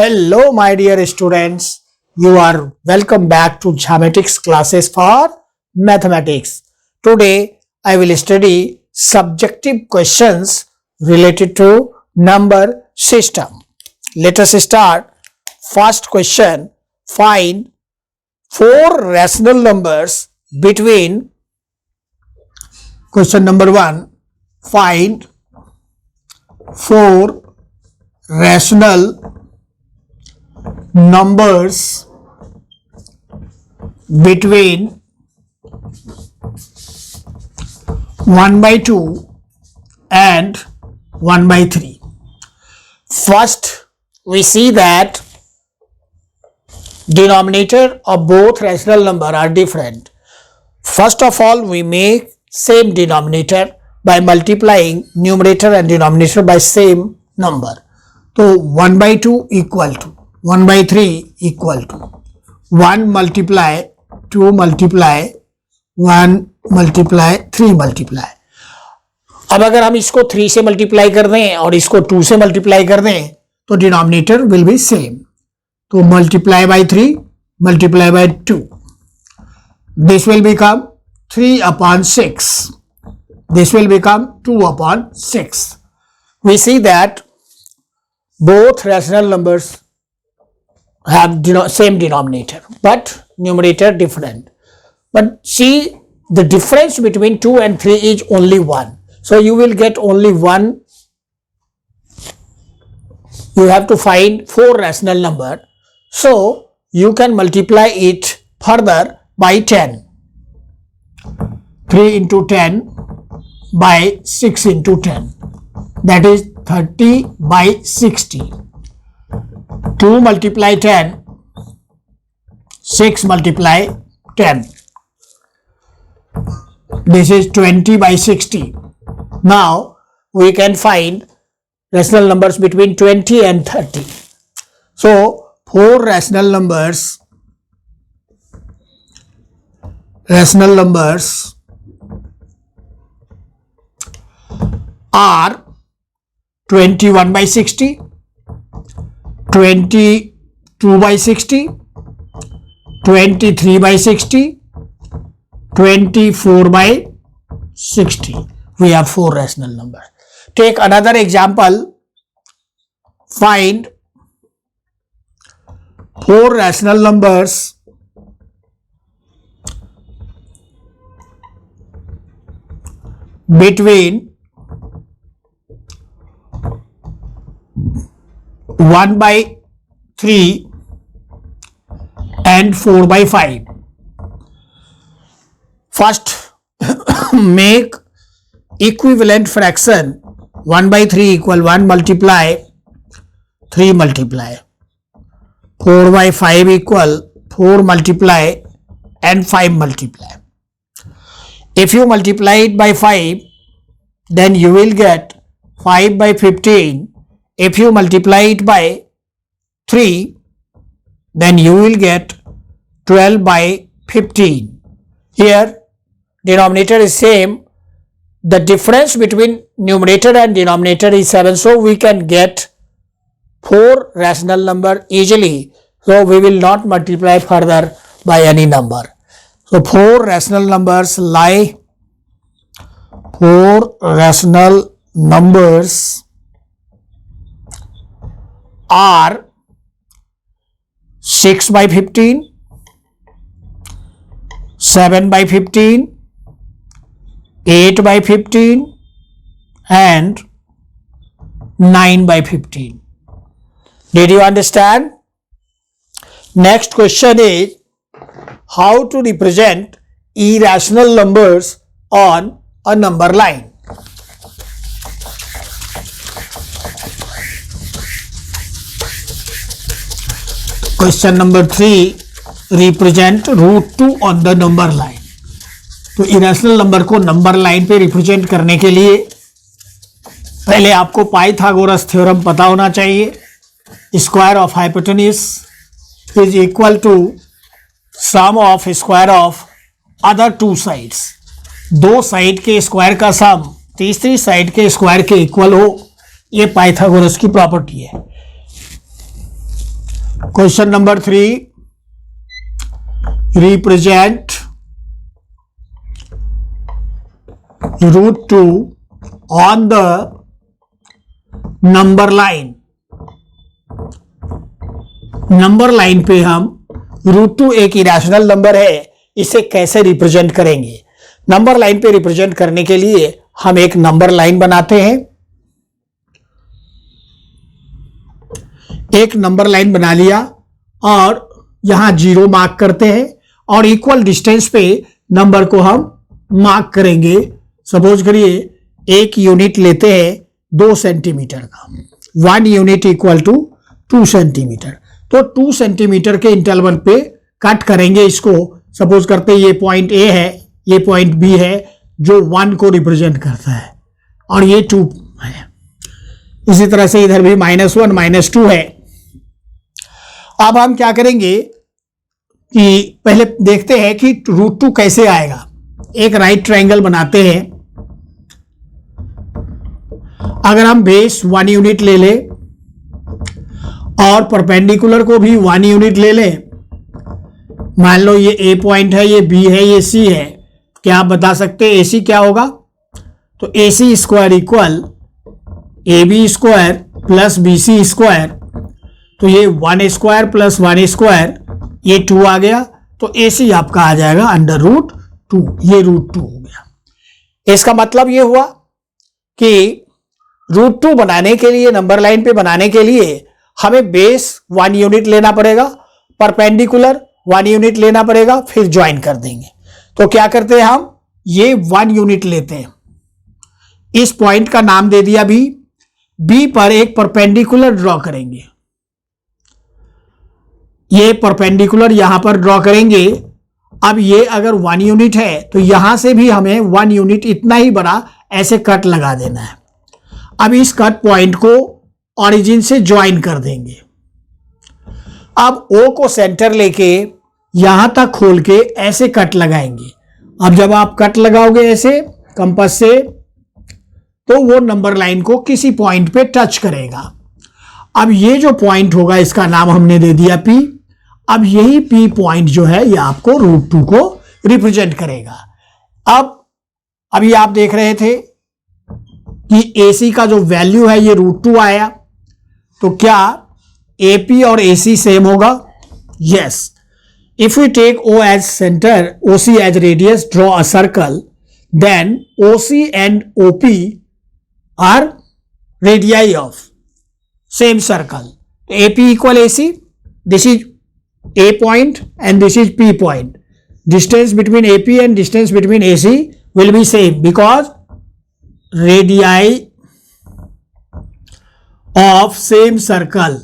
Hello, my dear students. You are welcome back to Geometrics classes for mathematics. Today, I will study subjective questions related to number system. Let us start. First question. Find four rational numbers between. Question number 1. Find four rational numbers between 1 by 2 and 1 by 3. First, we see that denominator of both rational number are different. First of all, we make same denominator by multiplying numerator and denominator by same number. So 1 by 2 equal to 1 by 3 equal to 1 multiply 2 multiply 1 multiply 3 multiply. अब अगर हम इसको 3 से multiply कर दें और इसको 2 से मल्टीप्लाई कर दें तो डिनोमिनेटर विल बी सेम. तो multiply by 3 multiply by 2, this will become 3 upon 6, this will become 2 upon 6. We see that both rational numbers have same denominator but numerator different. But see, the difference between 2 and 3 is only 1. So you will get only one. You have to find four rational number. So you can multiply it further by 10. 3 into 10 by 6 into 10. That is 30 by 60. 2 multiply 10, 6 multiply 10. This is 20 by 60. Now we can find rational numbers between 20 and 30. So four rational numbers are 21 by 60, 22 by 60, 23 by 60, 24 by 60. We have four rational numbers. Take another example. Find four rational numbers between 1 by 3 and 4 by 5. First, make equivalent fraction 1 by 3 equal 1 multiply 3 multiply. 4 by 5 equal 4 multiply and 5 multiply. If you multiply it by 5, then you will get 5 by 15. If you multiply it by 3, then you will get 12 by 15. Here, denominator is same. The difference between numerator and denominator is 7. So we can get four rational number easily. So we will not multiply further by any number. So four rational numbers lie. Four rational numbers are 6 by 15, 7 by 15, 8 by 15 and 9 by 15. Did you understand? Next question is how to represent irrational numbers on a number line. Question number 3, represent root 2 on the number line. तो irrational number को number line पे represent करने के लिए पहले आपको Pythagoras theorem पता होना चाहिए. Square of hypotenuse is equal to sum of square of other two sides. दो साइड के स्क्वायर का सम तीसरी साइड के स्क्वायर के इक्वल हो, ये पाइथागोरस की प्रॉपर्टी है. Question number 3, represent √2 on the number line. Number line पे हम √2 एक इरेशनल नंबर है, इसे कैसे रिप्रेजेंट करेंगे। नंबर लाइन पे रिप्रेजेंट करने के लिए हम एक नंबर लाइन बनाते हैं। एक नंबर लाइन बना लिया और यहां 0 मार्क करते हैं और इक्वल डिस्टेंस पे नंबर को हम मार्क करेंगे। सपोज करिए एक यूनिट लेते हैं 2 सेंटीमीटर का, 1 यूनिट इक्वल टू 2 सेंटीमीटर। तो 2 सेंटीमीटर के इंटरवल पे कट करेंगे इसको। सपोज करते हैं ये पॉइंट ए है, ये पॉइंट बी है जो 1 को रिप्रेजेंट करता है और ये 2 है। इसी तरह से इधर भी -1 -2 है। अब हम क्या करेंगे कि पहले देखते हैं कि √2 कैसे आएगा। एक राइट ट्रायंगल बनाते हैं। अगर हम बेस 1 यूनिट ले लें और परपेंडिकुलर को भी 1 यूनिट ले लें, मान लो ये ए पॉइंट है, ये बी है, ये सी है, क्या आप बता सकते हैं एसी क्या होगा? तो AC square equal AB square plus BC square. तो ये 1 स्क्वायर प्लस 1 स्क्वायर, ये 2 आ गया। तो AC आपका आ जाएगा √2। ये √2 हो गया। इसका मतलब ये हुआ कि √2 बनाने के लिए, नंबर लाइन पे बनाने के लिए हमें बेस 1 यूनिट लेना पड़ेगा, परपेंडिकुलर 1 यूनिट लेना पड़ेगा, फिर ज्वाइन कर देंगे। तो क्या करते हैं हम, ये 1 यूनिट लेते हैं, इस पॉइंट का नाम दे दिया बी। बी पर एक परपेंडिकुलर ड्रॉ करेंगे। ये परपेंडिकुलर यहां पर ड्रॉ करेंगे। अब ये अगर 1 यूनिट है तो यहां से भी हमें 1 यूनिट इतना ही बड़ा ऐसे कट लगा देना है। अब इस कट पॉइंट को ओरिजिन से ज्वाइन कर देंगे। अब O को सेंटर लेके यहां तक खोल के ऐसे कट लगाएंगे। अब जब आप कट लगाओगे ऐसे कंपास से, तो वो नंबर लाइन को किसी पॉइंट पे टच करेगा। अब ये जो पॉइंट होगा इसका नाम हमने दे दिया P। अब यही P पॉइंट जो है ये आपको √2 को रिप्रेजेंट करेगा। अब अभी आप देख रहे थे कि AC का जो वैल्यू है ये √2 आया, तो क्या AP और AC सेम होगा? Yes. If we take O as center, OC as radius, draw a circle, then OC and OP are radii of same circle. AP equal AC. This is A point and this is P point. Distance between AP and distance between AC will be same because radii of same circle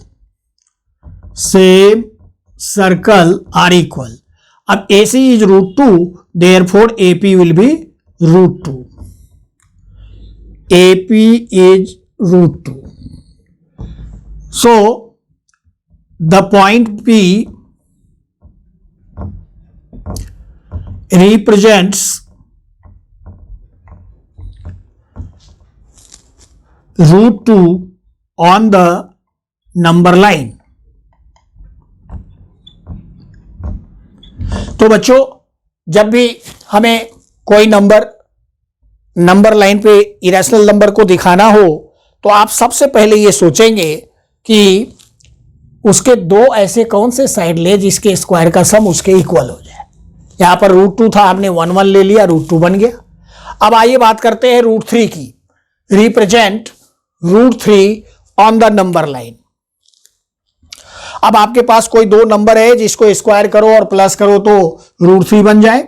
are equal. अब AC is √2, therefore AP will be √2. AP is √2. So the point P represents √2 on the number line. तो बच्चों, जब भी हमें कोई number line पे irrational number को दिखाना हो तो आप सबसे पहले ये सोचेंगे कि उसके 2 ऐसे कौन से साइड ले जिसके स्क्वायर का सम उसके इक्वल हो जाए। यहां पर √2 था, आपने 1 ले लिया, √2 बन गया। अब आइए बात करते हैं √3 की। Represent √3 on the number line. अब आपके पास कोई 2 नंबर है जिसको स्क्वायर करो और प्लस करो तो √3 बन जाए।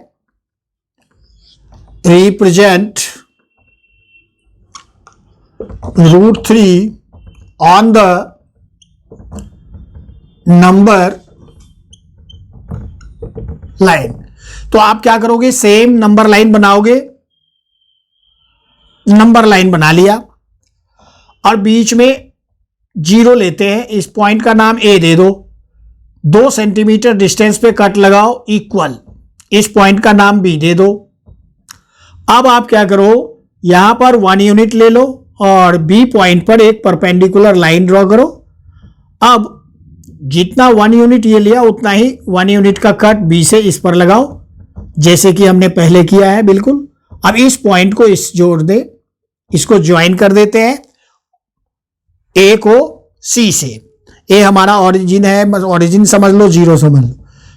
Represent √3 on the number line. तो आप क्या करोगे, सेम नंबर लाइन बनाओगे। नंबर लाइन बना लिया और बीच में 0 लेते हैं, इस पॉइंट का नाम A दे दो। 2 सेंटीमीटर डिस्टेंस पे कट लगाओ इक्वल, इस पॉइंट का नाम B दे दो। अब आप क्या करो, यहां पर 1 यूनिट ले लो और B पॉइंट पर एक परपेंडिकुलर लाइन ड्रॉ करो। अब जितना 1 यूनिट ये लिया उतना ही 1 यूनिट का कट बी से इस पर लगाओ, जैसे कि हमने पहले किया है बिल्कुल। अब इस पॉइंट को इस जोड़ दे, इसको ज्वाइन कर देते हैं ए को सी से। ए हमारा ओरिजिन है, ओरिजिन समझ लो, 0 समझ लो।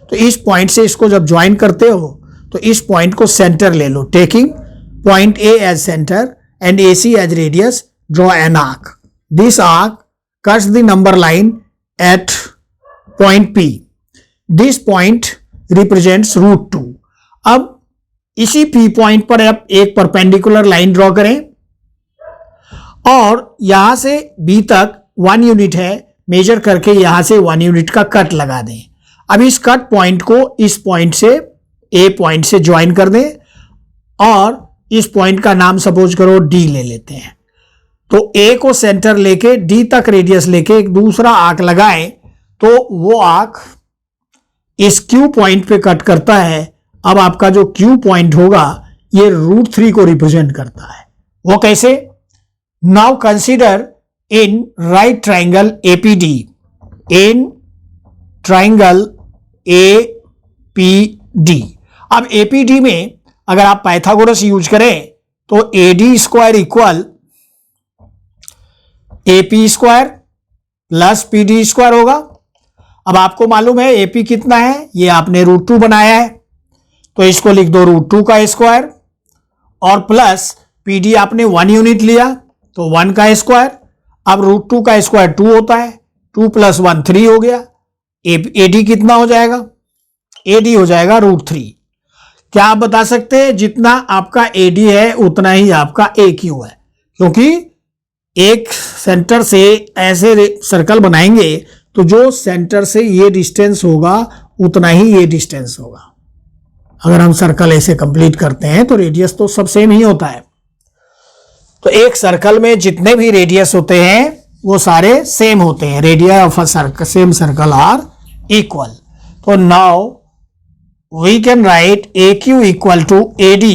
तो इस पॉइंट से इसको जब ज्वाइन करते हो तो इस पॉइंट को सेंटर ले लो, taking point A as centre and A C as radius, draw an arc. This arc cuts the number line at point P. This point represents √2। अब इसी पी पॉइंट पर आप एक परपेंडिकुलर लाइन ड्रॉ करें और यहां से बी तक 1 यूनिट है, मेजर करके यहां से 1 यूनिट का कट लगा दें। अब इस कट पॉइंट को इस पॉइंट से ए पॉइंट से ज्वाइन कर दें और इस पॉइंट का नाम सपोज करो डी ले लेते हैं। तो ए को सेंटर लेके डी तक रेडियस लेके एक दूसरा आर्क लगाएं तो वो आर्क इस क्यू पॉइंट पे कट करता है। अब आपका जो क्यू पॉइंट होगा ये √3 को रिप्रेजेंट करता है। वो कैसे? Now consider in right triangle APD, in triangle APD. अब एपीडी में अगर आप पाइथागोरस यूज करें तो AD square equal AP square plus PD square होगा। अब आपको मालूम है एपी कितना है, ये आपने √2 बनाया है तो इसको लिख दो √2 का स्क्वायर, और प्लस पीडी आपने 1 यूनिट लिया तो 1 का स्क्वायर। अब √2 का स्क्वायर 2 होता है, 2 + 1 3 हो गया। एडी कितना हो जाएगा? एडी हो जाएगा √3। क्या आप बता सकते हैं? जितना आपका एडी है उतना ही आपका ए क्यू है, क्योंकि एक सेंटर से ऐसे सर्कल बनाएंगे तो जो सेंटर से ये डिस्टेंस होगा उतना ही ये डिस्टेंस होगा। अगर हम सर्कल ऐसे कंप्लीट करते हैं तो रेडियस तो सब सेम ही होता है। तो एक सर्कल में जितने भी रेडियस होते हैं वो सारे सेम होते हैं। Radii of a circle, same circle are equal. तो now we can write AQ equal to AD,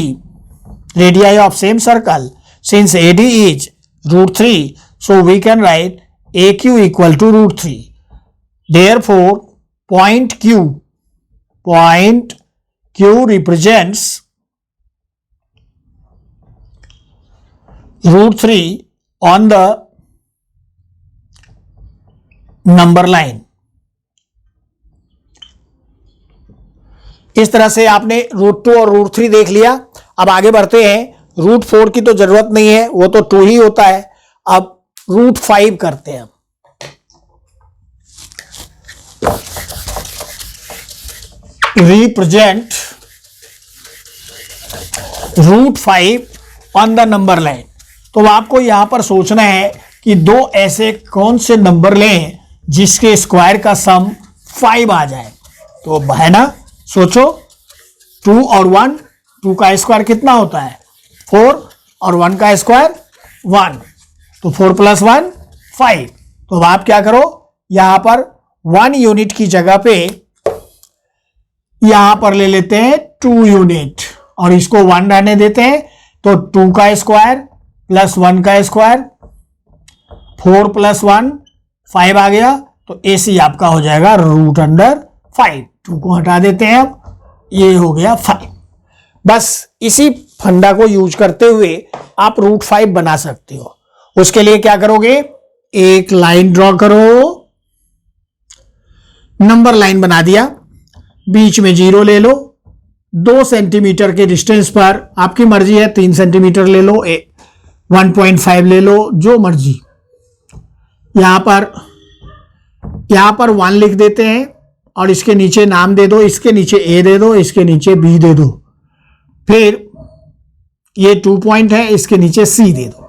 radii of same circle. Since AD is √3, so we can write AQ equal to √3. Therefore, point Q represents √3 on the number line. इस तरह से आपने √2 और √3 देख लिया। अब आगे बढ़ते हैं। √4 की तो जरूरत नहीं है, वो तो 2 ही होता है। अब √5 करते हैं। Represent √5 on the number line. तो आपको यहां पर सोचना है कि दो ऐसे कौन से नंबर लें जिसके स्क्वायर का सम 5 आ जाए। तो है ना, सोचो 2 और 1, 2 का स्क्वायर कितना होता है? 4, और 1 का स्क्वायर 1, तो 4 + 1 5। तो अब आप क्या करो, यहां पर 1 यूनिट की जगह पे यहां पर ले लेते हैं 2 यूनिट और इसको 1 रहने देते हैं। तो 2 का स्क्वायर प्लस 1 का स्क्वायर, 4 + 1 5 आ गया। तो AC आपका हो जाएगा √5। 2 को हटा देते हैं, अब ये हो गया 5। बस इसी फंडा को यूज करते हुए आप √5 बना सकते हो। उसके लिए क्या करोगे, एक लाइन ड्रॉ करो, नंबर लाइन बना दिया, बीच में 0 ले लो, 2 सेंटीमीटर के डिस्टेंस पर, आपकी मर्जी है 3 सेंटीमीटर ले लो, 1.5 ले लो, जो मर्जी। यहां पर 1 लिख देते हैं और इसके नीचे नाम दे दो, इसके नीचे A दे दो, इसके नीचे B दे दो। फिर ये 2 पॉइंट है, इसके नीचे C दे दो।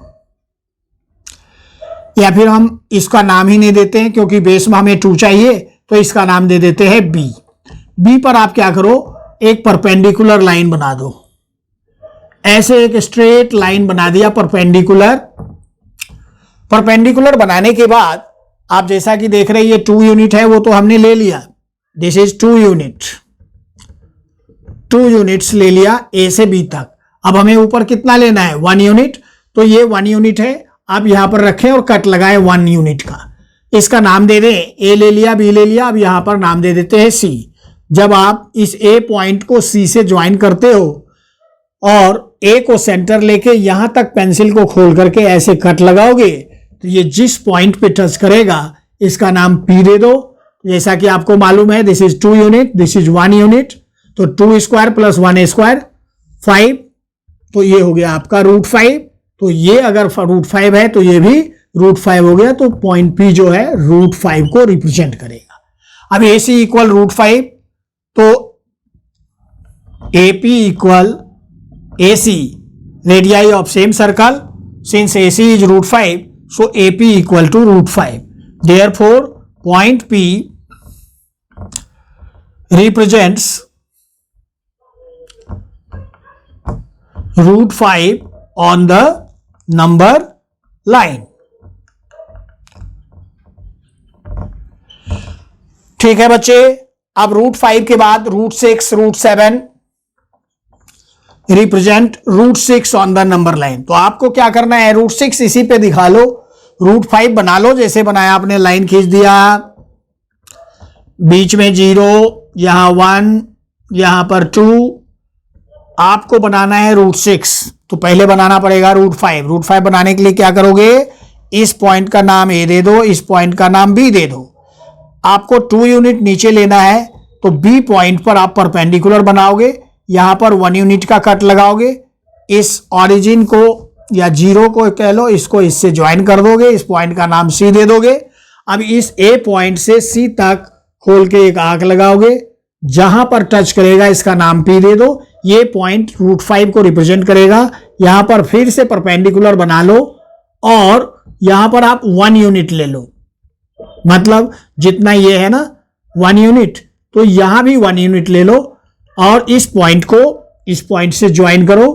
या फिर हम इसका नाम ही नहीं देते हैं क्योंकि बेस में हमें 2 चाहिए, तो इसका नाम दे देते हैं B। B पर आप क्या करो, एक परपेंडिकुलर लाइन बना दो। ऐसे एक स्ट्रेट लाइन बना दिया परपेंडिकुलर। परपेंडिकुलर बनाने के बाद आप जैसा कि देख रहे हैं ये 2 यूनिट है, वो तो हमने ले लिया। दिस इज 2 यूनिट, 2 यूनिट्स ले लिया A से B तक। अब हमें ऊपर कितना लेना है, 1 यूनिट। तो ये 1 यूनिट है, आप यहां पर रखें और कट लगाएं 1 यूनिट का। इसका नाम दे दें, ए ले लिया, बी ले लिया, अब यहां पर नाम दे देते हैं सी। जब आप इस ए पॉइंट को सी से ज्वाइन करते हो और ए को सेंटर लेके यहां तक पेंसिल को खोल करके ऐसे कट लगाओगे तो ये जिस पॉइंट पे टच करेगा इसका नाम पी दे दो। जैसा कि आपको मालूम है, this is 2 unit, this is 1 unit, तो 2 स्क्वायर प्लस 1 स्क्वायर 5, तो ये हो गया आपका √5। तो ये अगर √5 है तो ये भी √5 हो गया, तो पॉइंट पी जो है √5 को रिप्रेजेंट करेगा। अब ए सी इक्वल √5, तो A P equal A C radii of same circle, since A C is √5, so AP equal to √5. Therefore, point P represents √5 on the number line. ठीक है बच्चे, अब √5 के बाद √6, √7 represent √6 on the number line. तो आपको क्या करना है, √6 इसी पे दिखा लो, √5 बना लो, जैसे बनाया आपने, लाइन खींच दिया, बीच में 0, यहां 1, यहां पर 2, आपको बनाना है √6। तो पहले बनाना पड़ेगा √5। √5 बनाने के लिए क्या करोगे, इस पॉइंट का नाम ए दे दो, इस पॉइंट का नाम बी दे दो। आपको 2 यूनिट नीचे लेना है, तो बी पॉइंट पर आप परपेंडिकुलर बनाओगे, यहां पर 1 यूनिट का कट लगाओगे, इस ऑरिजिन को या 0 को कह लो, इसको इससे ज्वाइन कर दोगे, इस पॉइंट का नाम सी दे दोगे। अब इस ए पॉइंट से सी तक खोल के एक आर्क लगाओगे, जहां पर टच करेगा इसका नाम पी दे दो। ये पॉइंट √5 को रिप्रेजेंट करेगा। यहां पर फिर से परपेंडिकुलर बना लो और यहां पर आप 1 यूनिट ले लो, मतलब जितना ये है ना 1 यूनिट, तो यहां भी 1 यूनिट ले लो और इस पॉइंट को इस पॉइंट से ज्वाइन करो।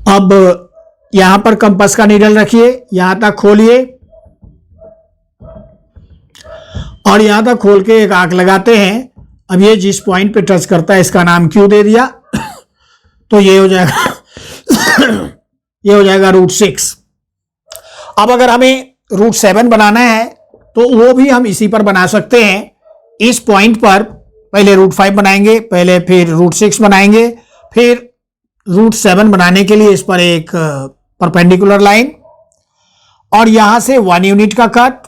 अब यहां पर कंपास का नीडल रखिए, यहां तक खोलिए और यहां तक खोल के एक आर्क लगाते हैं। अब ये जिस पॉइंट पे टच करता है इसका नाम क्यू दे दिया, तो ये हो जाएगा ये हो जाएगा √6। अब अगर हमें √7 बनाना है तो वो भी हम इसी पर बना सकते हैं। इस पॉइंट पर पहले √5 बनाएंगे, पहले फिर √6 बनाएंगे, फिर √7 बनाने के लिए इस पर एक परपेंडिकुलर लाइन और यहां से 1 यूनिट का कट,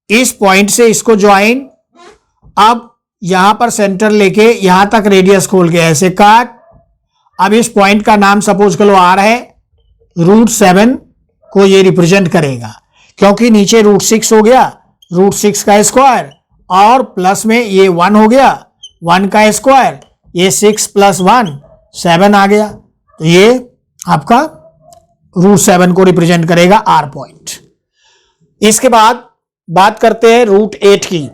इस पॉइंट से इसको ज्वाइन। अब यहां पर सेंटर लेके यहां तक रेडियस खोल के ऐसे काट। अब इस पॉइंट का नाम सपोज करो R है, √7 को ये रिप्रेजेंट करेगा, क्योंकि नीचे √6 हो गया, √6 का स्क्वायर और प्लस में ये 1 हो गया, 1 का स्क्वायर, ये 6 + 1 7 आ गया, तो ये आपका √7 को रिप्रेजेंट करेगा R पॉइंट। इसके बाद बात करते हैं √8 की।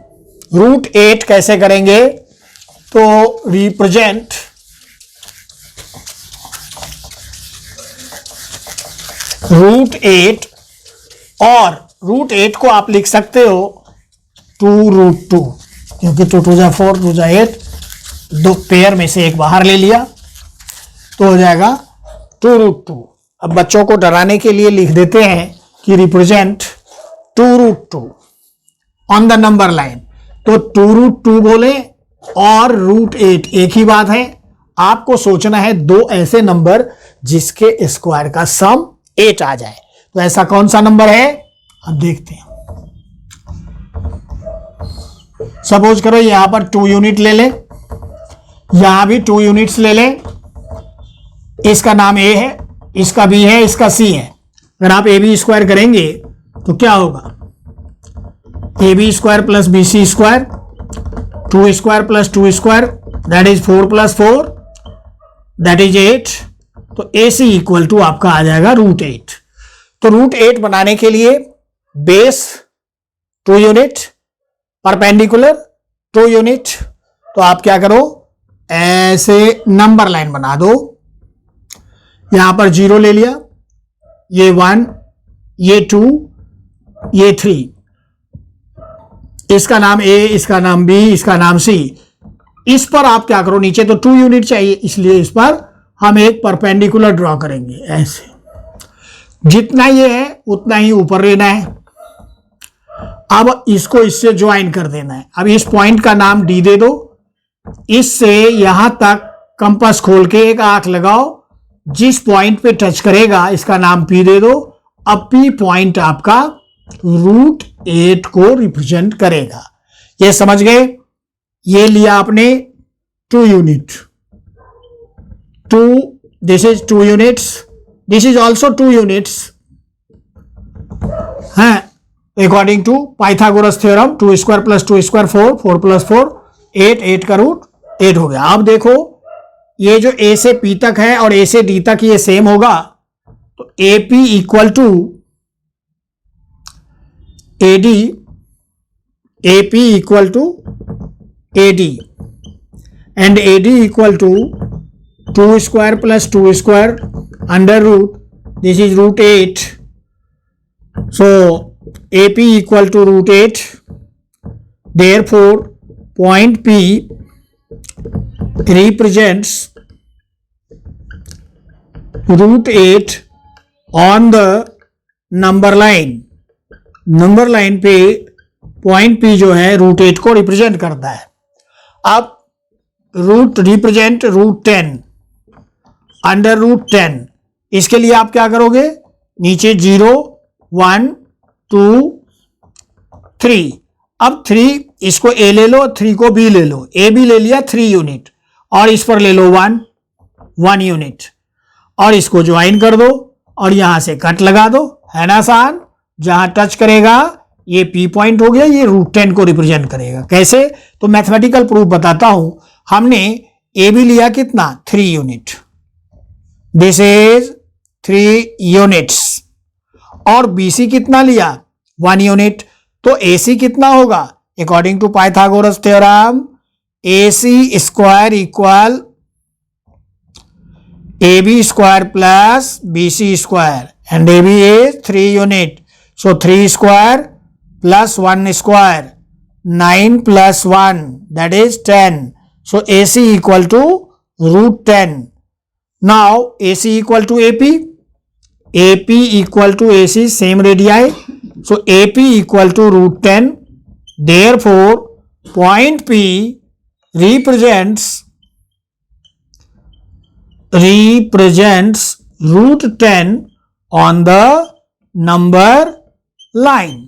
√8 कैसे करेंगे, तो रिप्रेजेंट √8 और √8 को आप लिख सकते हो 2√2, क्योंकि 2 2 4 2 8, दो पेयर में से एक बाहर ले लिया तो हो जाएगा 2√2। अब बच्चों को डराने के लिए लिख देते हैं कि represent 2√2 on the number line. तो 2√2 बोले और √8 एक ही बात है। आपको सोचना है दो ऐसे नंबर जिसके स्क्वायर का सम 8 आ जाए। तो ऐसा कौन सा नंबर है, अब देखते हैं। सपोज करो यहां पर 2 यूनिट ले लें, यहां भी 2 यूनिट्स ले लें। इसका नाम ए है, इसका बी है, इसका सी है। अगर आप ए बी स्क्वायर करेंगे तो क्या होगा, A B square plus B C square, 2 square plus 2 square, that is 4 + 4, that is 8। तो ए सी इक्वल टू आपका आ जाएगा √8। तो √8 बनाने के लिए बेस 2 यूनिट, परपेंडिकुलर 2 यूनिट। तो आप क्या करो, ऐसे नंबर लाइन बना दो। यहां पर 0 ले लिया, ये 1, ये 2, ये 3, इसका नाम ए, इसका नाम बी, इसका नाम सी। इस पर आप क्या करो, नीचे तो 2 यूनिट चाहिए, इसलिए इस पर हम एक परपेंडिकुलर ड्रॉ करेंगे ऐसे। जितना ये है उतना ही ऊपर लेना है। अब इसको इससे ज्वाइन कर देना है। अब इस पॉइंट का नाम डी दे दो, इससे यहां तक कंपास खोल के एक आंख लगाओ, जिस पॉइंट पे टच करेगा इसका नाम पी दे दो। अब पी पॉइंट आपका √8 को रिप्रेजेंट करेगा। ये समझ गए? ये लिया आपने 2 unit, 2, this is 2 units, this is also 2 units है according to Pythagoras theorem. 2 square plus 2 square 4, 4 plus 4 8, 8 का रूट 8 हो गया। अब देखो ये जो ए से पी तक है और ए से डी तक ये सेम होगा, तो A P equal to A D, A P equal to A D and A D equal to 2 square plus 2 square under root, this is √8, so AP equal to √8, therefore point P represents √8 on the number line। Number line पे point P जो है √8 को represent करता है। अब root represent √10 under √10, इसके लिए आप क्या करोगे, नीचे 0 1 2 3, अब 3 इसको ए ले लो, 3 को बी ले लो, ए बी ले लिया 3 यूनिट और इस पर ले लो 1 यूनिट और इसको ज्वाइन कर दो और यहां से कट लगा दो, है ना आसान। जहां टच करेगा ये पी पॉइंट हो गया, ये √10 को रिप्रेजेंट करेगा। कैसे? तो मैथमेटिकल प्रूफ बताता हूं। हमने ए बी लिया कितना, 3 यूनिट, दिस इज 3 यूनिट्स, और BC कितना लिया, 1 यूनिट, तो AC कितना होगा according to Pythagoras theorem, AC square equal AB square plus BC square and AB is 3 unit, so 3 square plus 1 square, 9 plus 1 that is 10, so AC equal to √10। Now AC equal to AP, AP equal to AC, same radii, so AP equal to √10, therefore point P represents √10 on the number line।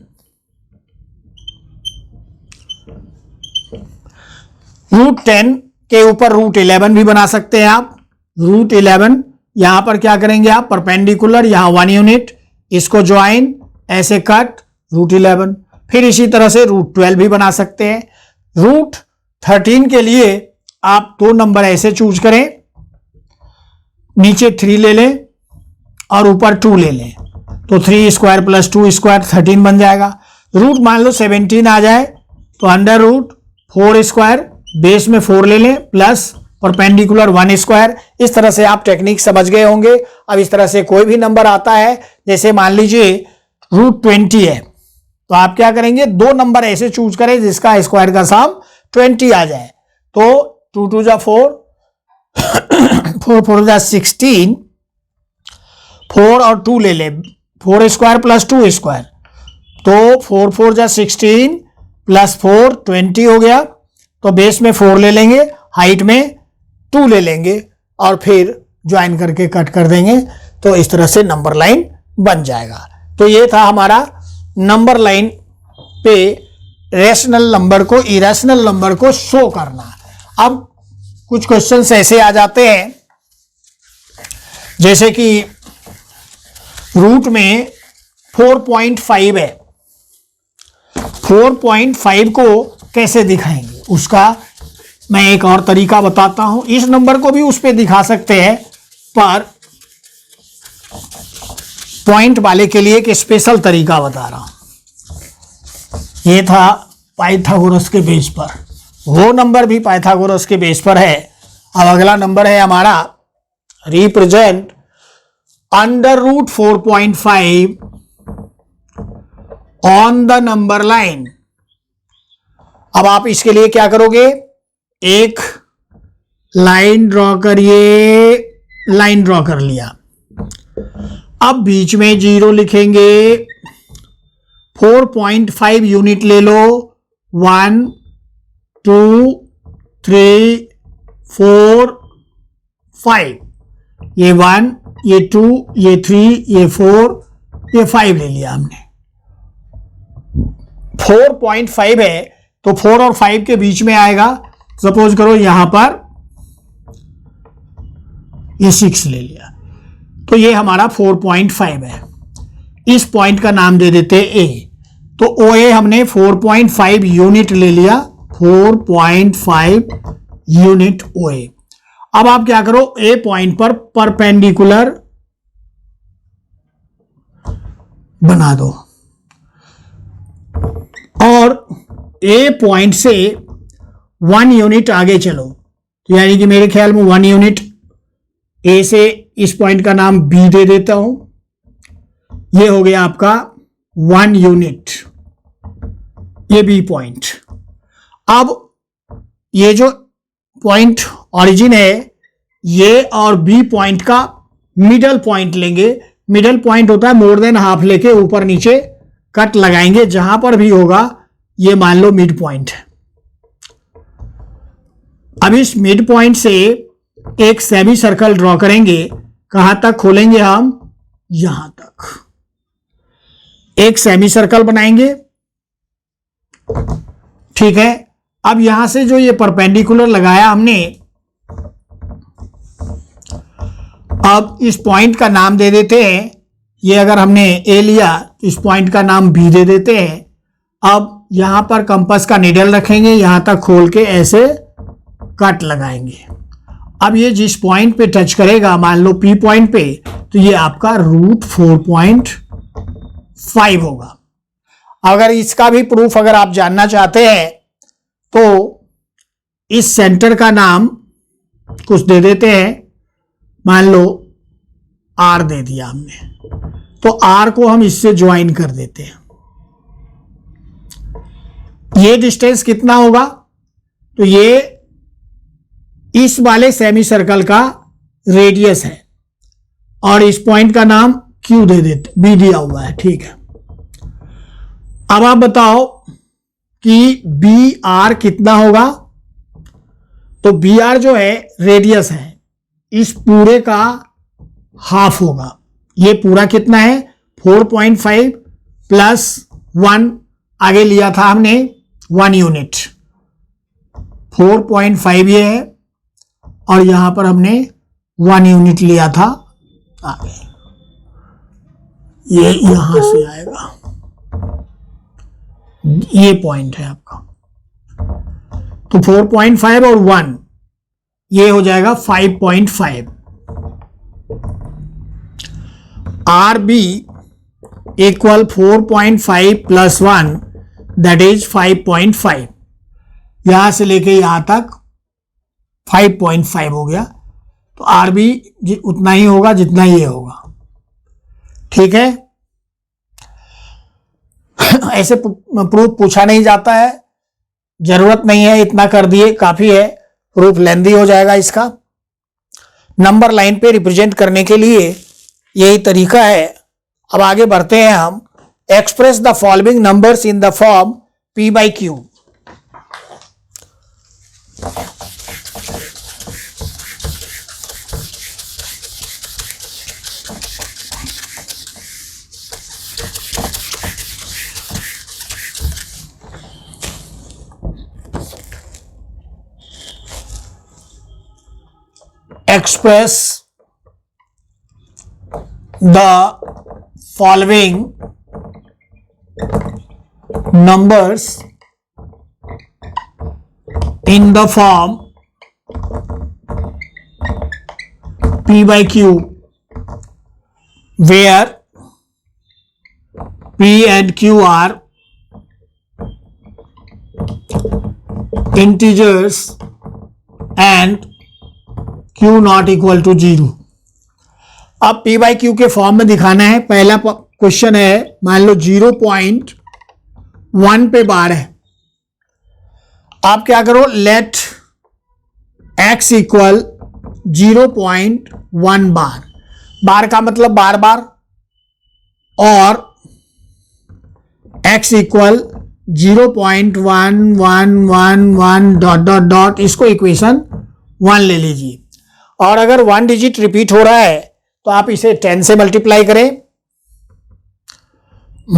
√10 के ऊपर √11 भी बना सकते हैं आप। √11 यहां पर क्या करेंगे आप, परपेंडिकुलर, यहां 1 यूनिट, इसको ज्वाइन, ऐसे कट, √11, फिर इसी तरह से √12 भी बना सकते हैं। √13 के लिए आप 2 नंबर ऐसे चूज करें, नीचे 3 ले लें और ऊपर 2 ले लें, तो 3 स्क्वायर प्लस 2 स्क्वायर 13 बन जाएगा। रूट मान लो 17 आ जाए तो अंडर रूट 4 स्क्वायर, बेस में 4 ले लें प्लस परपेंडिकुलर 1 स्क्वायर। इस तरह से आप टेक्निक समझ गए होंगे। अब इस तरह से कोई भी नंबर आता है, जैसे मान लीजिए √20 है, तो आप क्या करेंगे, 2 नंबर ऐसे चूज करें जिसका स्क्वायर का सम 20 आ जाए, तो 2 2 जा 4, 4 4 जा 16, 4 और 2 ले ले, 4 स्क्वायर प्लस 2 स्क्वायर, तो 4 4 जा 16 प्लस 4 20 हो गया, तो बेस में 4 ले लेंगे, हाइट में 2 ले लेंगे और फिर ज्वाइन करके कट कर देंगे, तो इस तरह से नंबर लाइन बन जाएगा। तो ये था हमारा नंबर लाइन पे रेशनल नंबर को इरेशनल नंबर को शो करना। अब कुछ क्वेश्चंस ऐसे आ जाते हैं जैसे कि रूट में 4.5 है, 4.5 को कैसे दिखाएंगे उसका मैं एक और तरीका बताता हूं। इस नंबर को भी उस पे दिखा सकते हैं, पर पॉइंट वाले के लिए एक स्पेशल तरीका बता रहा हूं। ये था पाइथागोरस के बेस पर, वो नंबर भी पाइथागोरस के बेस पर है। अब अगला नंबर है हमारा represent under root 4.5 on the number line. अब आप इसके लिए क्या करोगे, एक लाइन ड्रॉ करिए, लाइन ड्रॉ कर लिया। अब बीच में 0 लिखेंगे, 4.5 यूनिट ले लो, 1 2 3 4 5, ये 1 ये 2 ये 3 ये 4 ये 5 ले लिया हमने। 4.5 है तो 4 और 5 के बीच में आएगा। सपोज करो यहां पर ये 6 ले लिया, तो ये हमारा 4.5 है। इस पॉइंट का नाम दे देते ए। तो ओ ए हमने 4.5 यूनिट ले लिया, 4.5 यूनिट ओ ए। अब आप क्या करो, ए पॉइंट पर परपेंडिकुलर बना दो और ए पॉइंट से 1 यूनिट आगे चलो। तो यानी कि मेरे ख्याल में 1 यूनिट ए से इस पॉइंट का नाम बी दे देता हूं। ये हो गया आपका 1 यूनिट, ये बी पॉइंट। अब ये जो पॉइंट ओरिजिन है, ये और बी पॉइंट का मिडल पॉइंट लेंगे। मिडल पॉइंट होता है मोर देन हाफ लेके ऊपर नीचे कट लगाएंगे, जहां पर भी होगा ये मान लो मिड पॉइंट है। अब इस मिड पॉइंट से एक सेमी सर्कल ड्रॉ करेंगे। कहां तक खोलेंगे हम? यहां तक एक सेमी सर्कल बनाएंगे, ठीक है। अब यहां से जो ये परपेंडिकुलर लगाया हमने, अब इस पॉइंट का नाम दे देते हैं। ये अगर हमने ए लिया, इस पॉइंट का नाम बी दे देते हैं। अब यहां पर कंपास का निडल रखेंगे, यहां तक खोल के ऐसे कट लगाएंगे। अब ये जिस पॉइंट पे टच करेगा, मान लो पी पॉइंट पे, तो ये आपका √4.5 होगा। अगर इसका भी प्रूफ अगर आप जानना चाहते हैं तो इस सेंटर का नाम कुछ दे देते हैं, मान लो आर दे दिया हमने, तो आर को हम इससे ज्वाइन कर देते हैं। ये डिस्टेंस कितना होगा? तो ये इस वाले सेमी सर्कल का रेडियस है और इस पॉइंट का नाम क्यू दे देते, बी दिया हुआ है, ठीक है। अब आप बताओ कि बी आर कितना होगा? तो बी आर जो है रेडियस है, इस पूरे का हाफ होगा। ये पूरा कितना है? 4.5 प्लस 1 आगे लिया था हमने 1 यूनिट, 4.5 ये है और यहां पर हमने 1 यूनिट लिया था आगे, ये यहां से आएगा, ये पॉइंट है आपका। तो 4.5 और 1 ये हो जाएगा 5.5। R B equal 4.5 plus 1 that is 5.5। यहां से लेके यहां तक 5.5 हो गया। तो आर बी उतना ही होगा जितना ये होगा, ठीक है। ऐसे प्रूफ पूछा नहीं जाता है, जरूरत नहीं है, इतना कर दिए काफी है। प्रूफ लेंदी हो जाएगा इसका। नंबर लाइन पे रिप्रेजेंट करने के लिए यही तरीका है। अब आगे बढ़ते हैं हम। Express the following numbers in the form P by Q। Express the following numbers in the form P by Q, where P and Q are integers and Q not equal to 0। अब P by Q के form में दिखाना है। पहला question है, मान लो 0.1 पे बार है। आप क्या करो, लेट x इक्वल 0.1 बार। बार का मतलब बार बार, और x equal 0.1111 dot dot dot, इसको इक्वेशन 1 ले लीजिए। और अगर 1 डिजिट रिपीट हो रहा है तो आप इसे 10 से मल्टीप्लाई करें,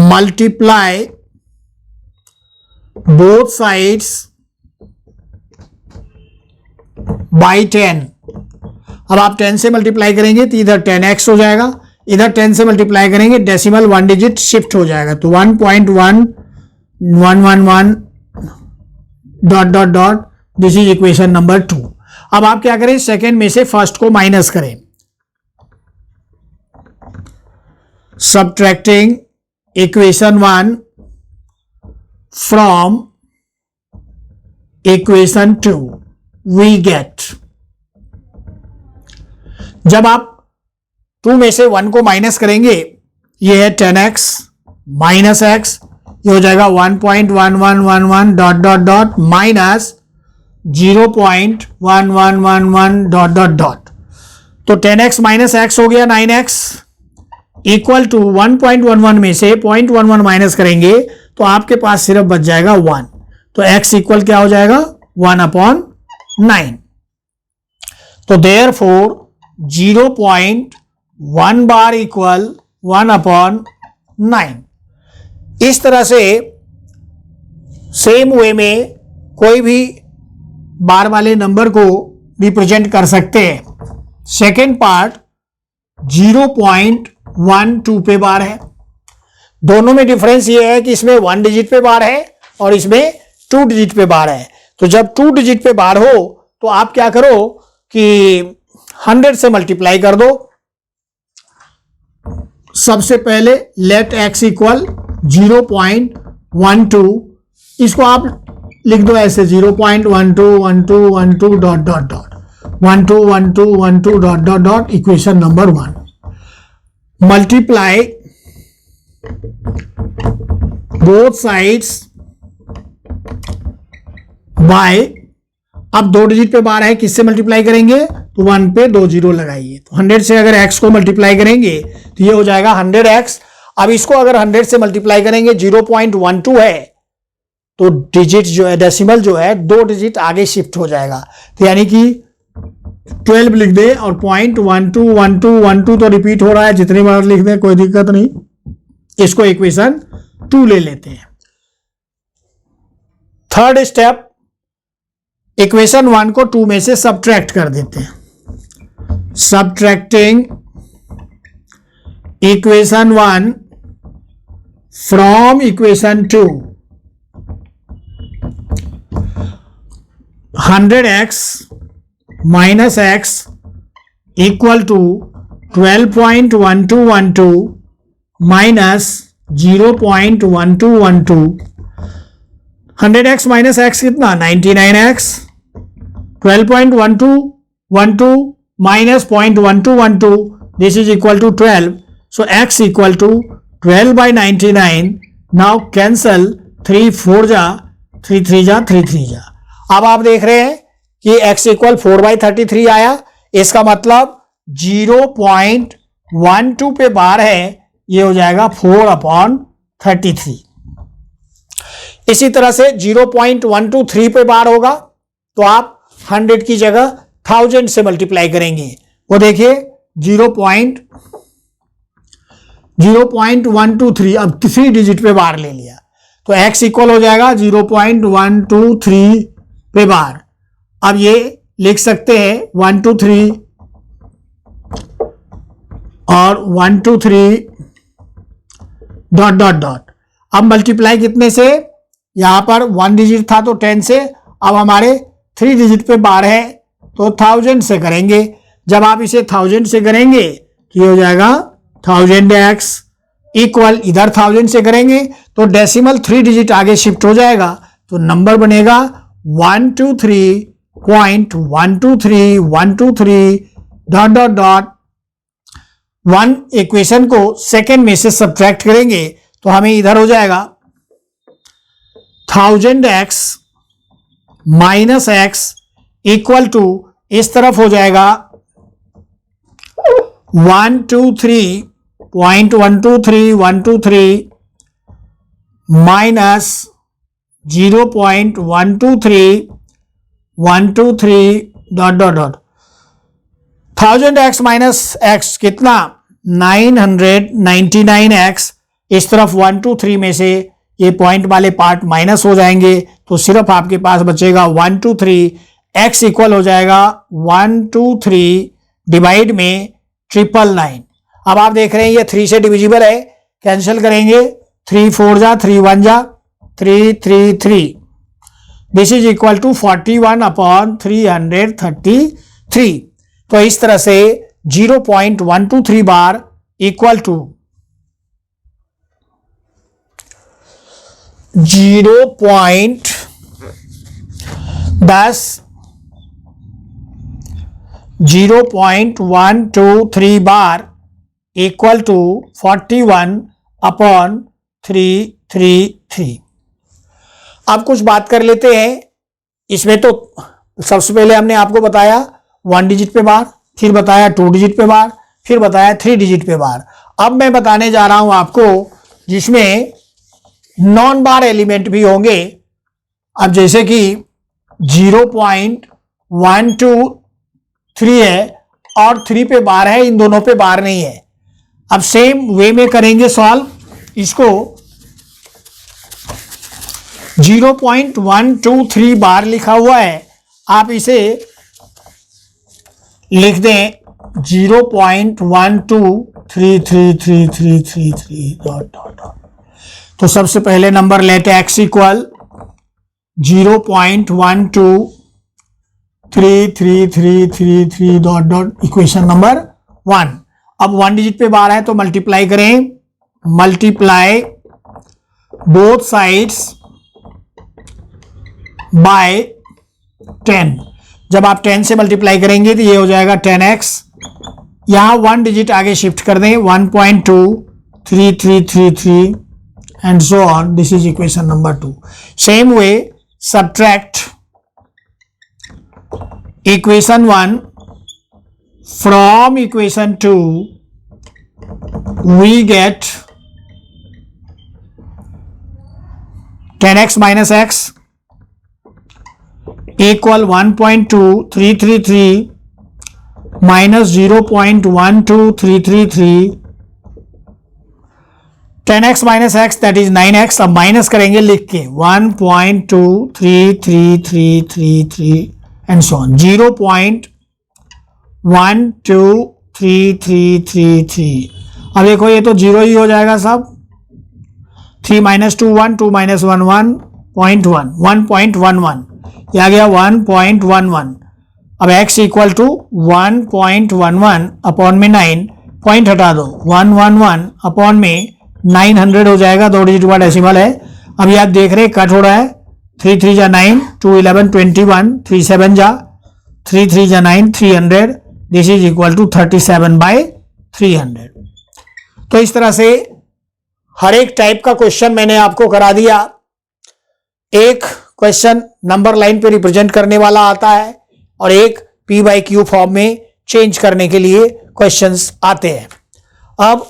मल्टीप्लाई बोथ साइड्स बाई 10। अब आप 10 से मल्टीप्लाई करेंगे तो इधर 10x हो जाएगा, इधर 10 से मल्टीप्लाई करेंगे डेसिमल 1 डिजिट शिफ्ट हो जाएगा, तो 1.1111 dot dot dot, this is equation number 2। अब आप क्या करें, सेकेंड में से फर्स्ट को माइनस करें, subtracting equation 1 from equation 2 we get, जब आप 2 में से 1 को माइनस करेंगे, ये है 10x माइनस x, ये हो जाएगा 1.1111 dot dot dot minus 0.1111 dot dot dot, तो 10x माइनस x हो गया 9x इक्वल टू 1.11 में से 0.11 माइनस करेंगे तो आपके पास सिर्फ बच जाएगा 1, तो x इक्वल क्या हो जाएगा 1/9। तो देयरफॉर 0.1 बार इक्वल 1/9। इस तरह से सेम वे में कोई भी बार वाले नंबर को रिप्रेजेंट कर सकते हैं। सेकेंड पार्ट 0.12 पे बार है, दोनों में डिफरेंस ये है कि इसमें 1 डिजिट पे बार है और इसमें 2 डिजिट पे बार है। तो जब 2 डिजिट पे बार हो तो आप क्या करो कि 100 से मल्टीप्लाई कर दो। सबसे पहले लेट x इक्वल 0.12, इसको आप लिख दो ऐसे 0.121212 dot dot dot 121212 dot dot dot, equation number 1 multiply both sides by, अब 2 डिजिट पे बार है, किससे मल्टीप्लाई करेंगे तो 1 पे 2 जीरो लगाइए, तो 100 से अगर x को मल्टीप्लाई करेंगे तो ये हो जाएगा 100x। अब इसको अगर 100 से मल्टीप्लाई करेंगे 0.12 है तो डिजिट जो है डेसिमल जो है 2 डिजिट आगे शिफ्ट हो जाएगा, तो यानी कि 12 लिख दे और 0.121212 तो रिपीट हो रहा है, जितनी बार लिख दे कोई दिक्कत नहीं, इसको इक्वेशन 2 ले लेते हैं। थर्ड स्टेप, इक्वेशन 1 को 2 में से सबट्रैक्ट कर देते हैं, subtracting equation 1 from equation 2, 100x minus x equal to 12.1212 minus 0.1212, 100x minus x कितना 99x, 12.1212 minus 0.1212, this is equal to 12, so x equal to 12/99। now cancel 3 4 जा 3 3 जा 3 3 जा। अब आप देख रहे हैं कि x इक्वल 4/33 आया, इसका मतलब 0.12 पे बार है, ये हो जाएगा 4/33। इसी तरह से 0.123 पे बार होगा तो आप 100 की जगह 1000 से मल्टीप्लाई करेंगे, वो देखिए 0.123, अब 3 डिजिट पे बार ले लिया तो x इक्वल हो जाएगा 0.123 पे बार। अब ये लिख सकते हैं 123 और 123 डॉट डॉट डॉट। अब मल्टीप्लाई कितने से, यहां पर 1 डिजिट था तो 10 से, अब हमारे 3 डिजिट पे बार है तो 1000 से करेंगे। जब आप इसे 1000 से करेंगे तो ये हो जाएगा 1000x इक्वल, इधर 1000 से करेंगे तो डेसिमल 3 डिजिट आगे शिफ्ट हो जाएगा, तो नंबर बनेगा 123.123 डॉट डॉट डॉट। 1 इक्वेशन को सेकेंड में से सब्ट्रैक्ट करेंगे तो हमें इधर हो जाएगा 1000x minus x equal to, इस तरफ हो जाएगा 123.123 0.123 minus 0.123 dot dot dot 1000x minus x कितना 999x। इस तरफ 1 2 3 में से ये पॉइंट वाले पार्ट माइनस हो जाएंगे तो सिर्फ आपके पास बचेगा 1 2 3। x इक्वल हो जाएगा 1 2 3 डिवाइड में 999। अब आप देख रहे हैं ये 3 से डिविजिबल है, कैंसिल करेंगे 3 4 जा 3 1 जा 3 3 3। This is equal to 41/333। तो इस तरह से 0.123 bar equal to 0.123 bar equal to 41/333। अब कुछ बात कर लेते हैं। इसमें तो सबसे पहले हमने आपको बताया 1 डिजिट पे बार, फिर बताया 2 डिजिट पे बार, फिर बताया 3 डिजिट पे बार। अब मैं बताने जा रहा हूं आपको जिसमें नॉन बार एलिमेंट भी होंगे। अब जैसे कि 0.123 है और 3 पे बार है, इन दोनों पे बार नहीं है। अब सेम वे में करेंगे सॉल्व इसको। 0.123 बार लिखा हुआ है, आप इसे लिख दें 0.1233333 डॉट डॉट डॉट। तो सबसे पहले नंबर लेते हैं x equal 0.1233333 dot dot equation number 1। अब 1 डिजिट पे बार है तो मल्टीप्लाई करें, मल्टीप्लाई बोथ साइड्स बाय 10। जब आप 10 से मल्टीप्लाई करेंगे तो ये हो जाएगा 10x। यहां 1 डिजिट आगे शिफ्ट कर दें 1.23333 and so on. This is equation number 2. Same way, subtract equation 1 from equation 2. We get 10x minus x equal 1.2333 minus 0.12333 10x minus x that is 9x। अब माइनस करेंगे लिख के 1.23333 and so on 0.12333। अब देखो ये तो 0 ही हो जाएगा सब। 3 minus 2 1 2 minus 1 1.1 1.11 ये आ गया 1.11। अब x इक्वल टू 1.11 अपॉन में 9 पॉइंट हटा दो 111 अपॉन में 900 हो जाएगा। 2 डिजिट वाला डेसिमल है। अब ये आप देख रहे हैं कट हो रहा है 3 3 जा 9 2 11 21 3 7 जा 3 3 जा 9 300। This is equal to 37/300। तो इस तरह से हर एक टाइप का क्वेश्चन मैंने आपको करा दिया। एक क्वेश्चन नंबर लाइन पे रिप्रेजेंट करने वाला आता है और एक P/Q फॉर्म में चेंज करने के लिए क्वेश्चंस आते हैं। अब